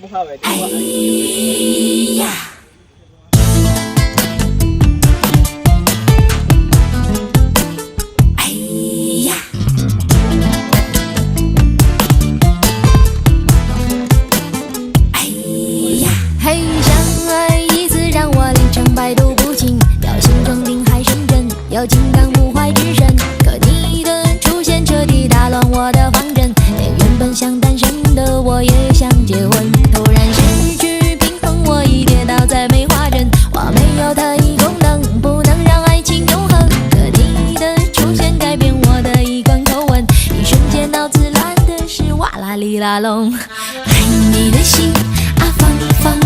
不好的电话。嘿，相爱一次让我连成百毒不侵，要心中定海神针，要情感无怀之身。可你的出现彻底打乱我的方针，连原本想单身的我也想结婚。突然失去平衡，我已跌倒在梅花阵，我没有特异功能，不能让爱情永恒。可你的出现改变我的一贯口吻，一瞬间脑子乱的是哇啦哩啦隆。爱你的心啊，放放。